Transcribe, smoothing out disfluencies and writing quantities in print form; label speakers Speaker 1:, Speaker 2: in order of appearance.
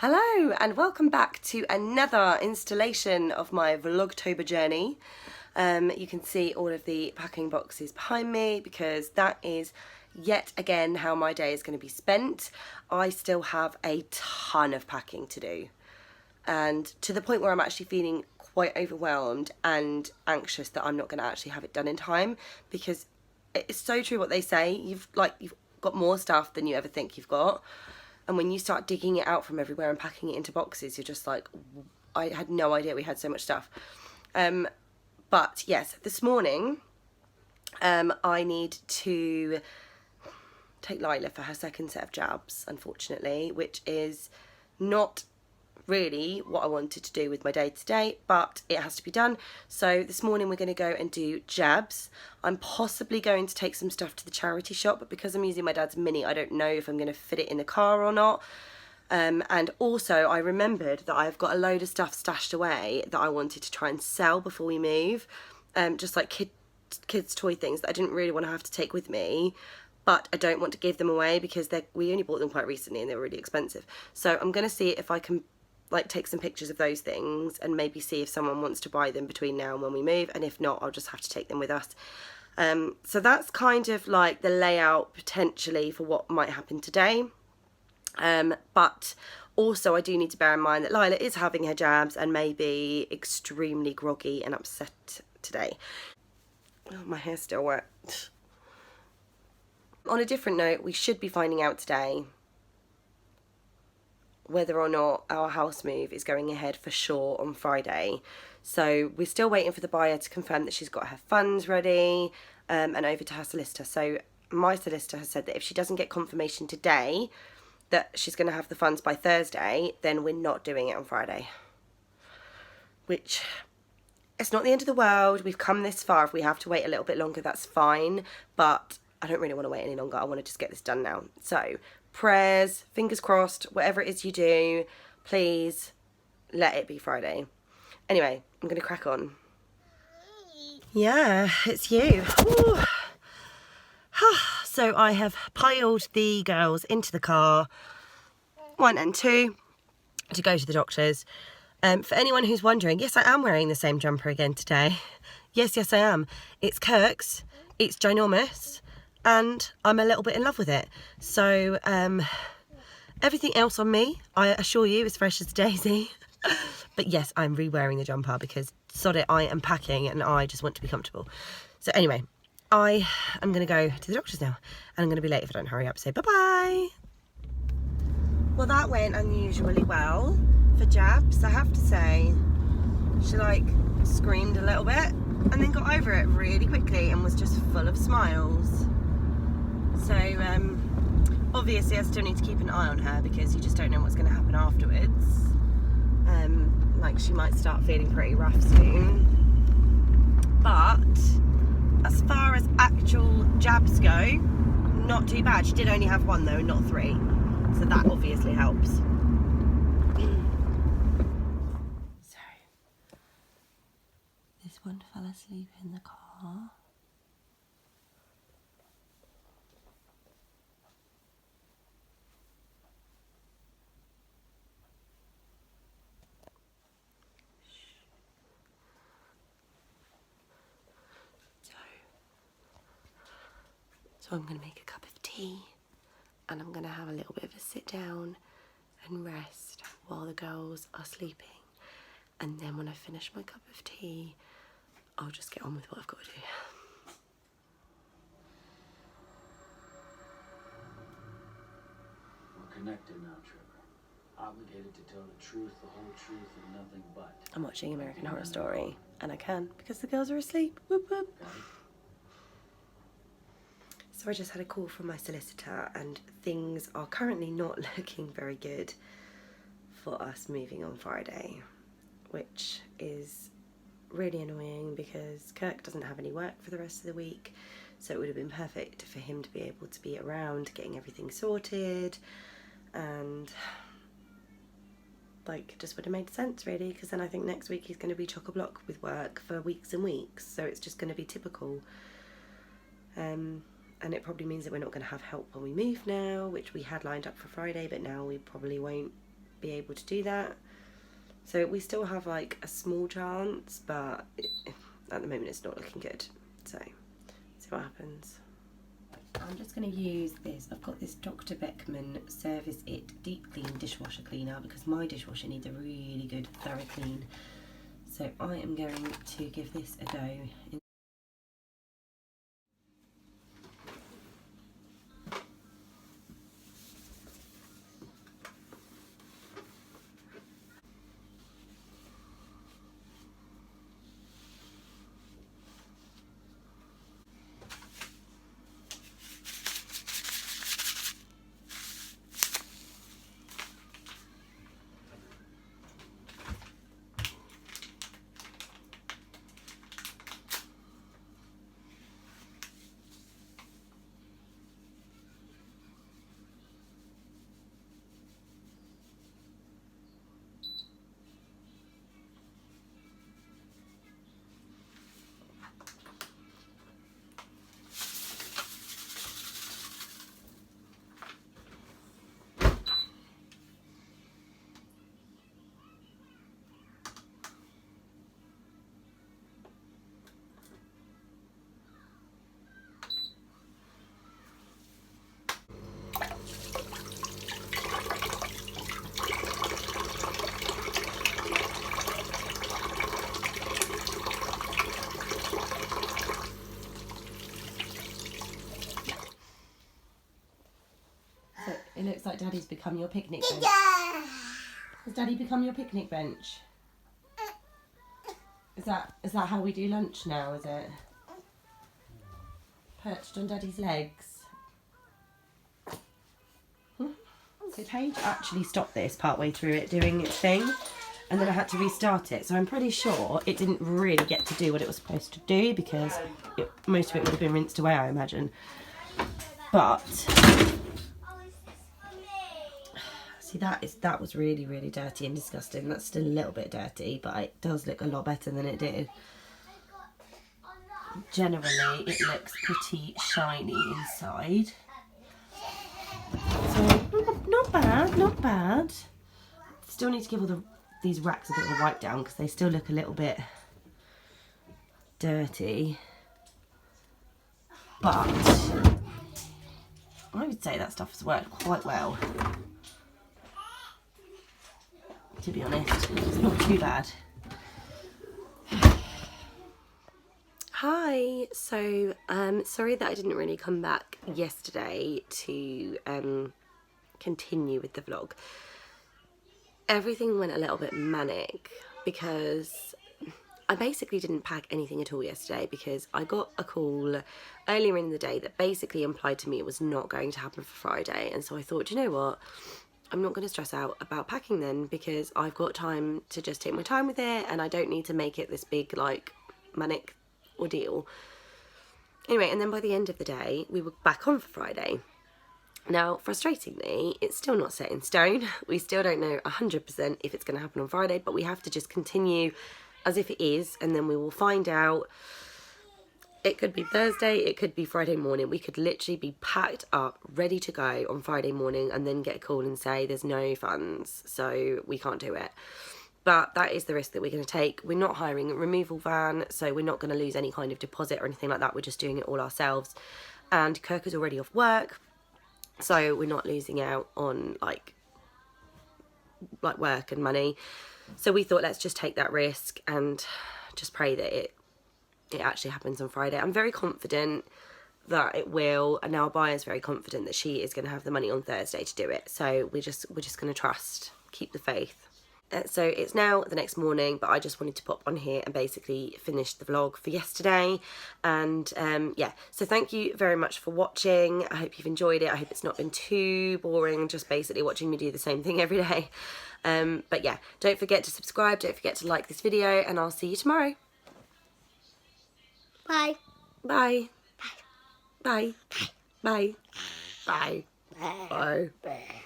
Speaker 1: Hello and welcome back to another installation of my Vlogtober journey. You can see all of the packing boxes behind me because that is yet again how my day is going to be spent. I still have a ton of packing to do, and to the point where I'm actually feeling quite overwhelmed and anxious that I'm not going to actually have it done in time, because it's so true what they say, you've got more stuff than you ever think you've got. And when you start digging it out from everywhere and packing it into boxes, you're just like, I had no idea we had so much stuff. But yes, this morning I need to take Lila for her second set of jabs, unfortunately, which is not really what I wanted to do with my day today, but it has to be done. So this morning we're going to go and do jabs. I'm possibly going to take some stuff to the charity shop, but because I'm using my dad's Mini, I don't know if I'm going to fit it in the car or not. And also I remembered that I've got a load of stuff stashed away that I wanted to try and sell before we move, just like kids toy things that I didn't really want to have to take with me, but I don't want to give them away because we only bought them quite recently and they were really expensive. So I'm going to see if I can take some pictures of those things and maybe see if someone wants to buy them between now and when we move, and if not, I'll just have to take them with us. So that's kind of like the layout potentially for what might happen today. But also I do need to bear in mind that Lila is having her jabs and may be extremely groggy and upset today. Oh, my hair's still wet. On a different note, we should be finding out today whether or not our house move is going ahead for sure on Friday. So we're still waiting for the buyer to confirm that she's got her funds ready, and over to her solicitor. So my solicitor has said that if she doesn't get confirmation today that she's going to have the funds by Thursday, then we're not doing it on Friday. Which, it's not the end of the world. We've come this far. If we have to wait a little bit longer, that's fine. But I don't really want to wait any longer. I want to just get this done now. So prayers, fingers crossed, whatever it is you do, please let it be Friday. Anyway, I'm going to crack on. Yeah, it's you. So I have piled the girls into the car, 1 and 2, to go to the doctor's. For anyone who's wondering, yes, I am wearing the same jumper again today. Yes, I am. It's Kirk's, it's ginormous, and I'm a little bit in love with it. So everything else on me, I assure you, is fresh as a daisy. But yes, I'm re-wearing the jumper because sod it, I am packing and I just want to be comfortable. So anyway, I am going to go to the doctor's now, and I'm going to be late if I don't hurry up. So bye-bye. Well, that went unusually well for jabs, I have to say. She screamed a little bit and then got over it really quickly and was just full of smiles. So obviously I still need to keep an eye on her because you just don't know what's going to happen afterwards. She might start feeling pretty rough soon. But as far as actual jabs go, not too bad. She did only have 1 though, not 3. So that obviously helps. So, this one fell asleep in the car. So I'm going to make a cup of tea, and I'm going to have a little bit of a sit down and rest while the girls are sleeping. And then when I finish my cup of tea, I'll just get on with what I've got to do.
Speaker 2: We're connected now, Trevor. Obligated to tell the truth, the whole truth, and nothing but.
Speaker 1: I'm watching American Horror Story, and I can because the girls are asleep. Whoop whoop. So I just had a call from my solicitor, and things are currently not looking very good for us moving on Friday, which is really annoying because Kirk doesn't have any work for the rest of the week, so it would have been perfect for him to be able to be around getting everything sorted, and just would have made sense really, because then I think next week he's going to be chock-a-block with work for weeks and weeks, so it's just going to be typical. And it probably means that we're not going to have help when we move now, which we had lined up for Friday, but now we probably won't be able to do that. So we still have like a small chance, but at the moment it's not looking good. So see what happens. I'm just going to use this. I've got this Dr. Beckman Service It Deep Clean Dishwasher Cleaner because my dishwasher needs a really good thorough clean. So I am going to give this a go. So it looks like Daddy's become your picnic bench. Has Daddy become your picnic bench? Is that how we do lunch now, is it? Perched on Daddy's legs. So Paige actually stopped this partway through it doing its thing, and then I had to restart it. So I'm pretty sure it didn't really get to do what it was supposed to do because most of it would have been rinsed away, I imagine. But see, that was really, really dirty and disgusting. That's still a little bit dirty, but it does look a lot better than it did. Generally, it looks pretty shiny inside. So, not bad, not bad. Still need to give all these racks a bit of a wipe down because they still look a little bit dirty. But I would say that stuff has worked quite well. To be honest, it's not too bad. Hi, so sorry that I didn't really come back yesterday to continue with the vlog. Everything went a little bit manic because I basically didn't pack anything at all yesterday because I got a call earlier in the day that basically implied to me it was not going to happen for Friday, and so I thought, you know what, I'm not going to stress out about packing then because I've got time to just take my time with it and I don't need to make it this big like manic ordeal. Anyway, and then by the end of the day we were back on for Friday. Now, frustratingly, it's still not set in stone. We still don't know 100% if it's going to happen on Friday, but we have to just continue as if it is, and then we will find out. It could be Thursday, it could be Friday morning. We could literally be packed up, ready to go on Friday morning, and then get a call and say there's no funds, so we can't do it. But that is the risk that we're going to take. We're not hiring a removal van, so we're not going to lose any kind of deposit or anything like that. We're just doing it all ourselves. And Kirk is already off work, so we're not losing out on like work and money. So we thought, let's just take that risk and just pray that it actually happens on Friday. I'm very confident that it will, and our buyer's very confident that she is going to have the money on Thursday to do it. So we're just going to trust, keep the faith. So it's now the next morning, but I just wanted to pop on here and basically finish the vlog for yesterday. And yeah, so thank you very much for watching. I hope you've enjoyed it. I hope it's not been too boring, just basically watching me do the same thing every day. But yeah, don't forget to subscribe, don't forget to like this video, and I'll see you tomorrow.
Speaker 3: Bye.
Speaker 1: Bye. Bye. Bye. Bye. Bye. Bye. Bye.